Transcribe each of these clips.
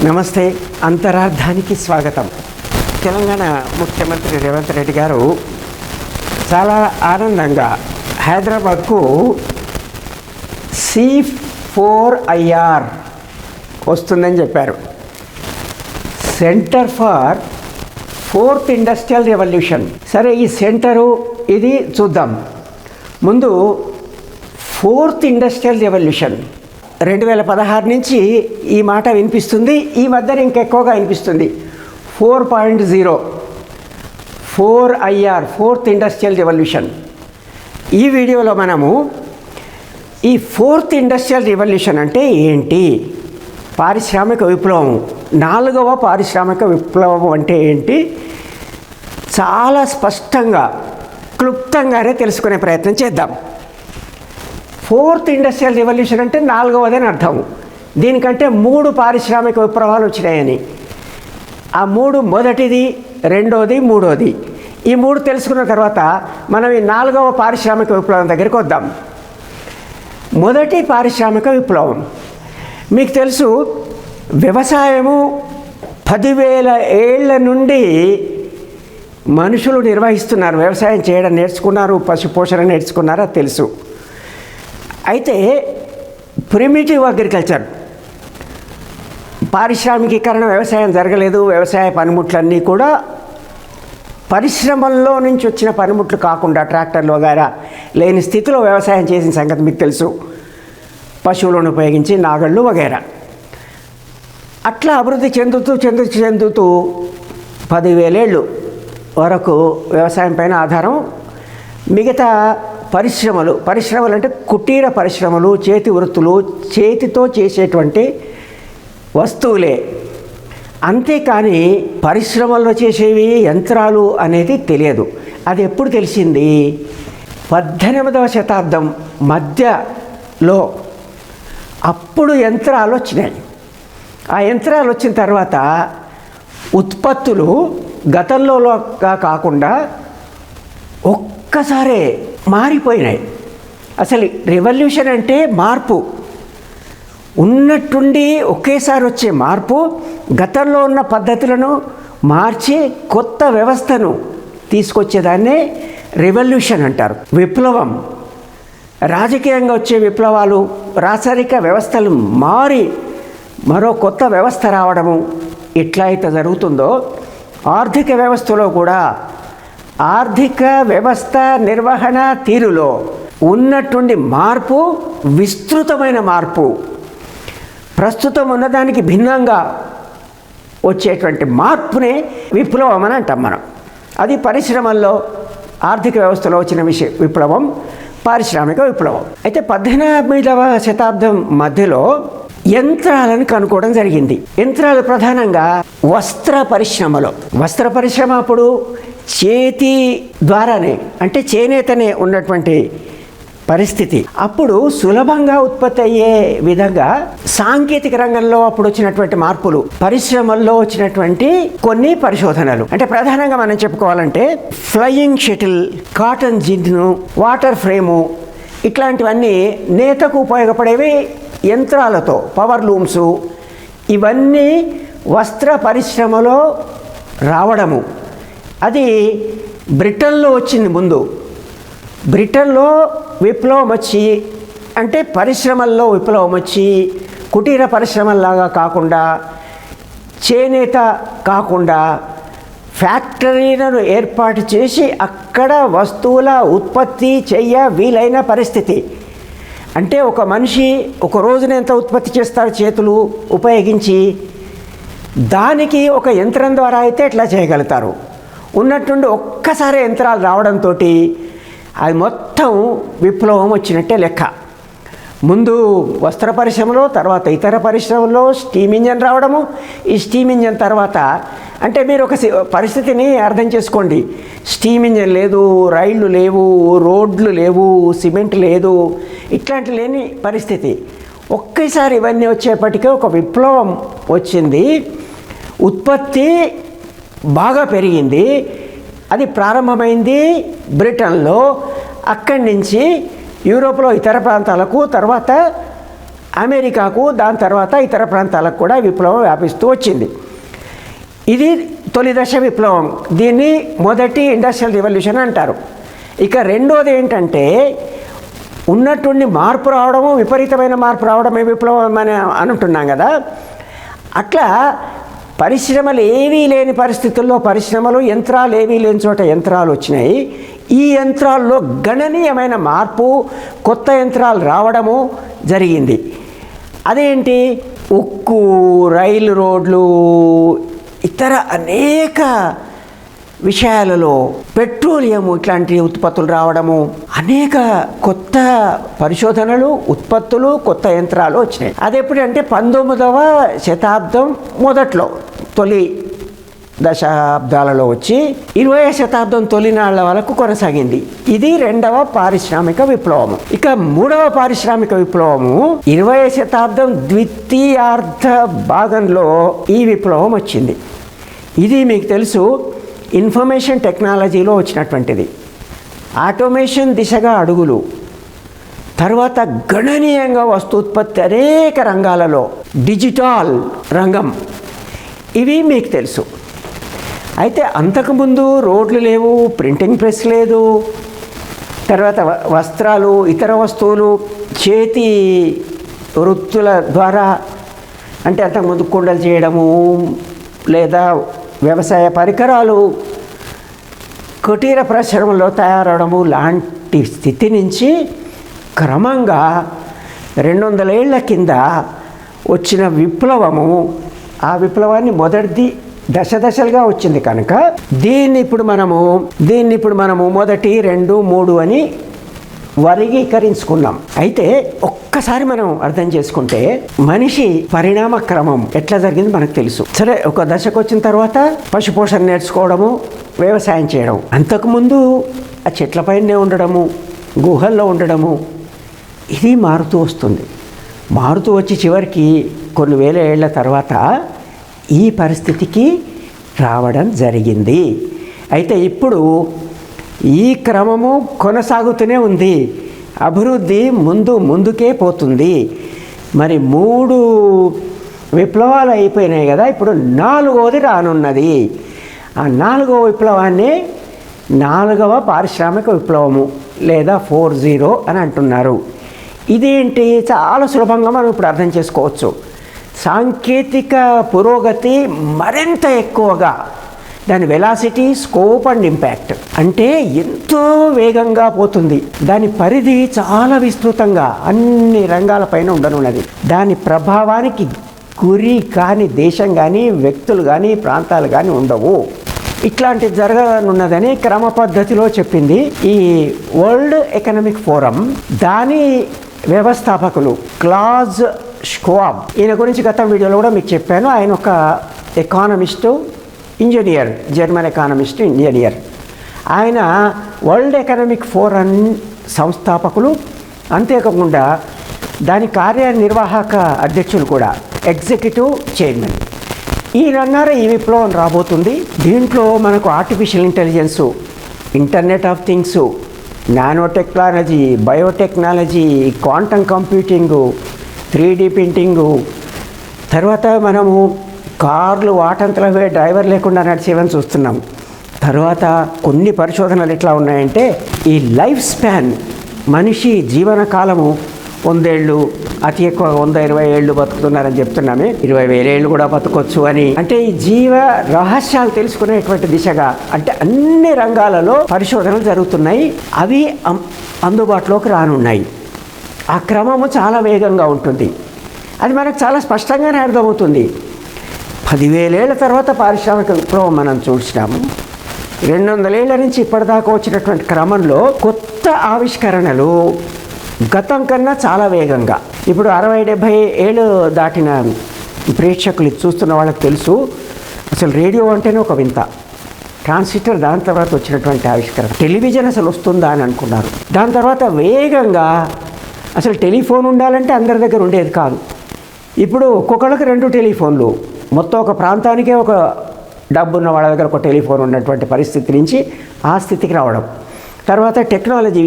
నమస్తే. అంతరార్థానికి స్వాగతం. తెలంగాణ ముఖ్యమంత్రి రేవంత్ రెడ్డి గారు చాలా ఆనందంగా హైదరాబాద్కు C4IR వస్తుందని చెప్పారు. Centre for fourth industrial revolution. సరే, ఈ సెంటరు ఇది చూద్దాం. ముందు ఫోర్త్ ఇండస్ట్రియల్ రెవల్యూషన్ 2016 నుంచి ఈ మాట వినిపిస్తుంది. ఈ మధ్యన ఇంకెక్కువగా వినిపిస్తుంది. 4.0 4IR ఫోర్త్ ఇండస్ట్రియల్ రెవల్యూషన్. ఈ వీడియోలో మనము ఈ ఫోర్త్ ఇండస్ట్రియల్ రెవల్యూషన్ అంటే ఏంటి, పారిశ్రామిక విప్లవం, 4వ పారిశ్రామిక విప్లవం అంటే ఏంటి, చాలా స్పష్టంగా క్లుప్తంగానే తెలుసుకునే ప్రయత్నం చేద్దాం. ఫోర్త్ ఇండస్ట్రియల్ రెవల్యూషన్ అంటే 4వదని అర్థం. దీనికంటే 3 పారిశ్రామిక విప్లవాలు వచ్చినాయని. ఆ 3 మొదటిది, రెండోది, మూడోది. ఈ 3 తెలుసుకున్న తర్వాత మనం ఈ 4వ పారిశ్రామిక విప్లవం దగ్గరికి వద్దాం. మొదటి పారిశ్రామిక విప్లవం మీకు తెలుసు. వ్యవసాయము 10,000 ఏళ్ల నుండి మనుషులు నిర్వహిస్తున్నారు. వ్యవసాయం చేయడం నేర్చుకున్నారు, పశుపోషణ నేర్చుకున్నారు, అది తెలుసు. అయితే ప్రిమిటివ్ అగ్రికల్చర్, పారిశ్రామికీకరణ, వ్యవసాయం జరగలేదు. వ్యవసాయ పనిముట్లన్నీ కూడా పరిశ్రమల్లో నుంచి వచ్చిన పనిముట్లు కాకుండా ట్రాక్టర్లు వగైరా లేని స్థితిలో వ్యవసాయం చేసిన సంగతి మీకు తెలుసు. పశువులను ఉపయోగించి నాగళ్ళు వగైరా. అట్లా అభివృద్ధి చెందుతూ 10,000 ఏళ్ళు వరకు వ్యవసాయం పైన ఆధారం. మిగతా పరిశ్రమలు అంటే కుటీర పరిశ్రమలు, చేతి వృత్తులు, చేతితో చేసేటువంటి వస్తువులే. అంతేకాని పరిశ్రమల్లో చేసేవి యంత్రాలు అనేది తెలియదు. అది ఎప్పుడు తెలిసింది? 18వ శతాబ్దం మధ్యలో అప్పుడు యంత్రాలు వచ్చినాయి. ఆ యంత్రాలు వచ్చిన తర్వాత ఉత్పత్తులు గతంలో కాకుండా ఒక్కసారే మారిపోయినాయి. అసలు రెవల్యూషన్ అంటే మార్పు, ఉన్నట్టుండి ఒకేసారి వచ్చే మార్పు. గతంలో ఉన్న పద్ధతులను మార్చి కొత్త వ్యవస్థను తీసుకొచ్చేదాన్నే రెవల్యూషన్ అంటారు. విప్లవం, రాజకీయంగా వచ్చే విప్లవాలు, రాచరిక వ్యవస్థలు మారి మరో కొత్త వ్యవస్థ రావడము. ఎట్లా అయితే జరుగుతుందో ఆర్థిక వ్యవస్థలో కూడా ఆర్థిక వ్యవస్థ నిర్వహణ తీరులో ఉన్నటువంటి మార్పు, విస్తృతమైన మార్పు, ప్రస్తుతం ఉన్నదానికి భిన్నంగా వచ్చేటువంటి మార్పునే విప్లవం అని అంటాం మనం. అది పరిశ్రమల్లో, ఆర్థిక వ్యవస్థలో వచ్చిన విప్లవం పారిశ్రామిక విప్లవం. అయితే 18వ శతాబ్దం మధ్యలో యంత్రాలను కనుక్కోవడం జరిగింది. యంత్రాలు ప్రధానంగా వస్త్ర పరిశ్రమ అప్పుడు చేతి ద్వారానే, అంటే చేనేతనే ఉన్నటువంటి పరిస్థితి. అప్పుడు సులభంగా ఉత్పత్తి అయ్యే విధంగా సాంకేతిక రంగంలో అప్పుడు వచ్చినటువంటి మార్పులు, పరిశ్రమల్లో వచ్చినటువంటి కొన్ని పరిశోధనలు. అంటే ప్రధానంగా మనం చెప్పుకోవాలంటే flying shuttle, cotton gin, water frame, ఇట్లాంటివన్నీ నేతకు ఉపయోగపడేవి యంత్రాలతో. పవర్ లూమ్సు, ఇవన్నీ వస్త్ర పరిశ్రమలో రావడము. అది బ్రిటన్లో వచ్చింది ముందు. బ్రిటన్లో విప్లవం వచ్చి, అంటే పరిశ్రమల్లో విప్లవం వచ్చి, కుటీర పరిశ్రమల్లాగా కాకుండా, చేనేత కాకుండా ఫ్యాక్టరీలను ఏర్పాటు చేసి అక్కడ వస్తువుల ఉత్పత్తి వీలైన పరిస్థితి. అంటే ఒక మనిషి ఒక రోజున ఎంత ఉత్పత్తి చేస్తాడు చేతులు ఉపయోగించి, దానికి ఒక యంత్రం ద్వారా అయితే ఎట్లా చేయగలుగుతారు. ఉన్నట్టుండి ఒక్కసారి యంత్రాలు రావడంతో అది మొత్తం విప్లవం వచ్చినట్టే లెక్క. ముందు వస్త్ర పరిశ్రమలో, తర్వాత ఇతర పరిశ్రమల్లో స్టీమ్ ఇంజన్ రావడము. ఈ స్టీమ్ ఇంజన్ తర్వాత, అంటే మీరు ఒక పరిస్థితిని అర్థం చేసుకోండి. స్టీమ్ ఇంజన్ లేదు, రైళ్ళు లేవు, రోడ్లు లేవు, సిమెంట్ లేదు, ఇట్లాంటి లేని పరిస్థితి. ఒకేసారి ఇవన్నీ వచ్చేప్పటికే ఒక విప్లవం వచ్చింది. ఉత్పత్తి బాగా పెరిగింది. అది ప్రారంభమైంది బ్రిటన్లో. అక్కడి నుంచి యూరోప్లో ఇతర ప్రాంతాలకు, తర్వాత అమెరికాకు దాని తర్వాత ఇతర ప్రాంతాలకు కూడా విప్లవం వ్యాపిస్తూ వచ్చింది. ఇది తొలి దశ విప్లవం. దీన్ని మొదటి ఇండస్ట్రియల్ రివల్యూషన్ అంటారు. ఇక రెండోది ఏంటంటే ఉన్నట్టుండి మార్పు రావడము, విపరీతమైన మార్పు రావడమే విప్లవం అని అంటున్నాం కదా. అట్లా పరిశ్రమలు ఏవీ లేని పరిస్థితుల్లో పరిశ్రమలు, యంత్రాలు ఏవీ లేని చోట యంత్రాలు వచ్చినాయి. ఈ యంత్రాల్లో గణనీయమైన మార్పు, కొత్త యంత్రాలు రావడము జరిగింది. అదేంటి? ఉక్కు, రైలు రోడ్లు, ఇతర అనేక విషయాలలో పెట్రోలియం ఇట్లాంటి ఉత్పత్తులు రావడము, అనేక కొత్త పరిశోధనలు, ఉత్పత్తులు, కొత్త యంత్రాలు వచ్చినాయి. అది ఎప్పుడంటే 19వ శతాబ్దం మొదట్లో, తొలి దశాబ్దాలలో వచ్చి 20వ శతాబ్దం తొలినాళ్ల వరకు కొనసాగింది. ఇది రెండవ పారిశ్రామిక విప్లవము. ఇక మూడవ పారిశ్రామిక విప్లవము 20వ శతాబ్దం ద్వితీయార్ధ భాగంలో ఈ విప్లవం వచ్చింది. ఇది మీకు తెలుసు, ఇన్ఫర్మేషన్ టెక్నాలజీలో వచ్చినటువంటిది. ఆటోమేషన్ దిశగా అడుగులు, తర్వాత గణనీయంగా వస్తూత్పత్తి అనేక రంగాలలో, డిజిటల్ రంగం, ఇవి మీకు తెలుసు. అయితే అంతకుముందు రోడ్లు లేవు, ప్రింటింగ్ ప్రెస్ లేదు, తర్వాత వస్త్రాలు, ఇతర వస్తువులు చేతి వృత్తుల ద్వారా, అంటే అంతకుముందు కుండలు చేయడము లేదా వ్యవసాయ పరికరాలు కుటీర పరిశ్రమలో తయారవడము లాంటి స్థితి నుంచి క్రమంగా 200 ఏళ్ల కింద వచ్చిన విప్లవము, ఆ విప్లవాన్ని మొదటిది దశలుగా వచ్చింది కనుక దీన్ని ఇప్పుడు మనము 1, 2, 3 అని వర్గీకరించుకున్నాం. అయితే ఒక్కసారి మనం అర్థం చేసుకుంటే మనిషి పరిణామ క్రమం ఎట్లా జరిగింది మనకు తెలుసు. సరే, ఒక దశకు వచ్చిన తర్వాత పశుపోషణ నేర్చుకోవడము, వ్యవసాయం చేయడం. అంతకుముందు ఆ చెట్లపైనే ఉండడము, గుహల్లో ఉండడము, ఇది మారుతూ వస్తుంది. మారుతూ వచ్చి చివరికి కొన్ని వేల ఏళ్ల తర్వాత ఈ పరిస్థితికి రావడం జరిగింది. అయితే ఇప్పుడు ఈ క్రమము కొనసాగుతూనే ఉంది. అభివృద్ధి ముందుకే పోతుంది. మరి 3 విప్లవాలు అయిపోయినాయి కదా, ఇప్పుడు 4వది రానున్నది. ఆ 4వ విప్లవాన్ని 4వ పారిశ్రామిక విప్లవము లేదా 4.0 అని అంటున్నారు. ఇదేంటి? చాలా సులభంగా మనం ఇప్పుడు అర్థం చేసుకోవచ్చు. సాంకేతిక పురోగతి మరింత ఎక్కువగా, దాని వెలాసిటీ, స్కోప్ అండ్ ఇంపాక్ట్ అంటే ఎంతో వేగంగా పోతుంది. దాని పరిధి చాలా విస్తృతంగా అన్ని రంగాలపైన ఉండనున్నది. దాని ప్రభావానికి గురి కాని దేశం కానీ, వ్యక్తులు కానీ, ప్రాంతాలు కానీ ఉండవు. ఇట్లాంటిది జరగనున్నదని క్రమ పద్ధతిలో చెప్పింది ఈ వరల్డ్ ఎకనామిక్ ఫోరం. దాని వ్యవస్థాపకులు క్లాజ్ ష్వాబ్. ఈయన గురించి గత వీడియోలో కూడా మీకు చెప్పాను. ఆయన ఒక economist, engineer, German economist, engineer. ఆయన వరల్డ్ ఎకనామిక్ ఫోరం సంస్థాపకులు. అంతేకాకుండా దాని కార్యనిర్వాహక అధ్యక్షులు కూడా, ఎగ్జిక్యూటివ్ చైర్మన్. ఈయనన్నారు ఈ విప్లవం రాబోతుంది. దీంట్లో మనకు artificial intelligence, internet of things, nano technology, biotechnology, quantum కంప్యూటింగు, 3D printing, తర్వాత మనము కార్లు వాటంతలవే డ్రైవర్ లేకుండా నడిచేవని చూస్తున్నాం. తర్వాత కొన్ని పరిశోధనలు ఎట్లా ఉన్నాయంటే ఈ లైఫ్ స్పాన్, మనిషి జీవనకాలము 100 ఏళ్ళు, అతి ఎక్కువ 120 ఏళ్ళు బతుకుతున్నారని చెప్తున్నామే. 20,000 ఏళ్ళు కూడా బతకొచ్చు అని. అంటే ఈ జీవ రహస్యాలు తెలుసుకునేటువంటి దిశగా, అంటే అన్ని రంగాలలో పరిశోధనలు జరుగుతున్నాయి. అవి అందుబాటులోకి రానున్నాయి. ఆ క్రమము చాలా వేగంగా ఉంటుంది. అది మనకు చాలా స్పష్టంగానే అర్థమవుతుంది. 10,000 ఏళ్ల తర్వాత పారిశ్రామిక విప్లవం మనం చూసినాము. 200 ఏళ్ల నుంచి ఇప్పటిదాకా వచ్చినటువంటి క్రమంలో కొత్త ఆవిష్కరణలు గతం కన్నా చాలా వేగంగా. ఇప్పుడు 60-70 ఏళ్ళు దాటిన ప్రేక్షకులు చూస్తున్న వాళ్ళకి తెలుసు, అసలు రేడియో అంటేనే ఒక వింత. ట్రాన్సిస్టర్ దాని తర్వాత వచ్చినటువంటి ఆవిష్కరణ. టెలివిజన్ అసలు వస్తుందా అని అనుకున్నారు. దాని తర్వాత వేగంగా అసలు టెలిఫోన్ ఉండాలంటే అందరి దగ్గర ఉండేది కాదు. ఇప్పుడు ఒక్కొక్కళ్ళకి 2 టెలిఫోన్లు. మొత్తం ఒక ప్రాంతానికే ఒక డబ్బున్న వాళ్ళ దగ్గర ఒక టెలిఫోన్ ఉన్నటువంటి పరిస్థితి నుంచి ఆ స్థితికి రావడం. తర్వాత టెక్నాలజీ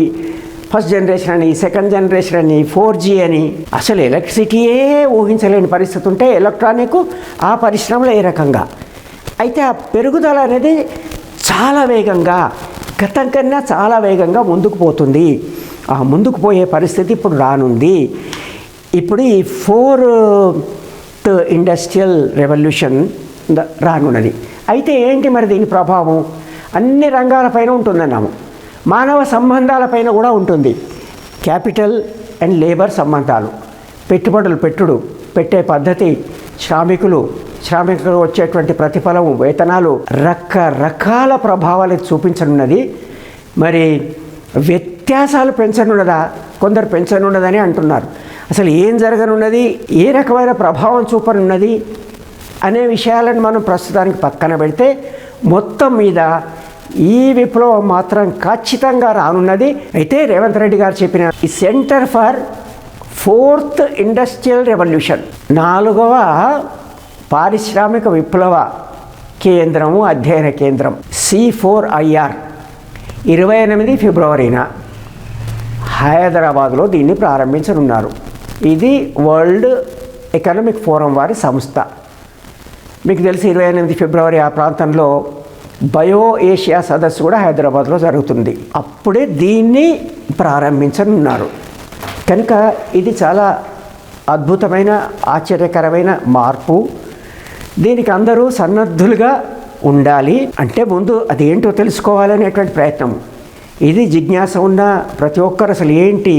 ఫస్ట్ జనరేషన్ అని, సెకండ్ జనరేషన్ అని, 4G అని, అసలు ఎలక్ట్రిసిటీయే ఊహించలేని పరిస్థితి ఉంటే ఎలక్ట్రానిక్ ఆ పరిశ్రమలో ఏ రకంగా. అయితే ఆ పెరుగుదల అనేది చాలా వేగంగా, గతం కన్నా చాలా వేగంగా ముందుకు పోతుంది. ఆ ముందుకు పోయే పరిస్థితి ఇప్పుడు రానుంది. ఇప్పుడు ఈ 4th ఇండస్ట్రియల్ రెవల్యూషన్ రానున్నది. అయితే ఏంటి మరి దీని ప్రభావం? అన్ని రంగాలపైన ఉంటుందన్నాము. మానవ సంబంధాలపైన కూడా ఉంటుంది. క్యాపిటల్ అండ్ లేబర్ సంబంధాలు, పెట్టుబడులు పెట్టే పద్ధతి, శ్రామికులు వచ్చేటువంటి ప్రతిఫలం, వేతనాలు, రకరకాల ప్రభావాలు చూపించనున్నది. మరి వ్యత్యాసాలు పెంచనున్నదా? కొందరు పెంచనున్నదని అంటున్నారు. అసలు ఏం జరగనున్నది, ఏ రకమైన ప్రభావం చూపనున్నది అనే విషయాలను మనం ప్రస్తుతానికి పక్కన పెడితే, మొత్తం మీద ఈ విప్లవం మాత్రం ఖచ్చితంగా రానున్నది. అయితే రేవంత్ రెడ్డి గారు చెప్పిన ఈ centre for 4th industrial revolution, 4వ పారిశ్రామిక విప్లవ కేంద్రము, అధ్యయన కేంద్రం C4IR 28 ఫిబ్రవరిన హైదరాబాద్లో దీన్ని ప్రారంభించనున్నారు. ఇది వరల్డ్ ఎకనామిక్ ఫోరం వారి సంస్థ. మీకు తెలిసి 28 ఫిబ్రవరి ఆ ప్రాంతంలో బయో ఏషియా సదస్సు కూడా హైదరాబాద్లో జరుగుతుంది. అప్పుడే దీన్ని ప్రారంభించనున్నారు. కనుక ఇది చాలా అద్భుతమైన, ఆశ్చర్యకరమైన మార్పు. దీనికి అందరూ సన్నద్ధులుగా ఉండాలి. అంటే ముందు అదేంటో తెలుసుకోవాలనేటువంటి ప్రయత్నం. ఇది జిజ్ఞాస ఉన్న ప్రతి ఒక్కరు అసలు ఏంటి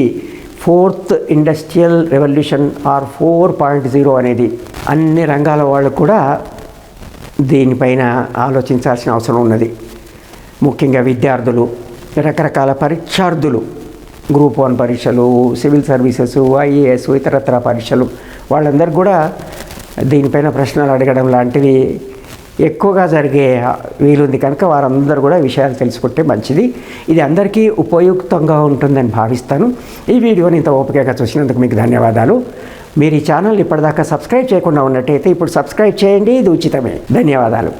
4th ఇండస్ట్రియల్ రెవల్యూషన్ ఆర్ 4.0 అనేది, అన్ని రంగాల వాళ్ళు కూడా దీనిపైన ఆలోచించాల్సిన అవసరం ఉన్నది. ముఖ్యంగా విద్యార్థులు, రకరకాల పరీక్షార్థులు, గ్రూప్ 1 పరీక్షలు, సివిల్ సర్వీసెస్, IAS, ఇతరత్ర పరీక్షలు, వాళ్ళందరూ కూడా దీనిపైన ప్రశ్నలు అడగడం లాంటివి ఎక్కువగా జరిగే వీలుంది. కనుక వారందరూ కూడా విషయాలు తెలుసుకుంటే మంచిది. ఇది అందరికీ ఉపయుక్తంగా ఉంటుందని భావిస్తాను. ఈ వీడియోని ఇంత ఓపికగా చూసినందుకు మీకు ధన్యవాదాలు. మీరు ఈ ఛానల్ ఇప్పటిదాకా సబ్స్క్రైబ్ చేయకుండా ఉన్నట్టయితే ఇప్పుడు సబ్స్క్రైబ్ చేయండి, ఇది ఉచితమే. ధన్యవాదాలు.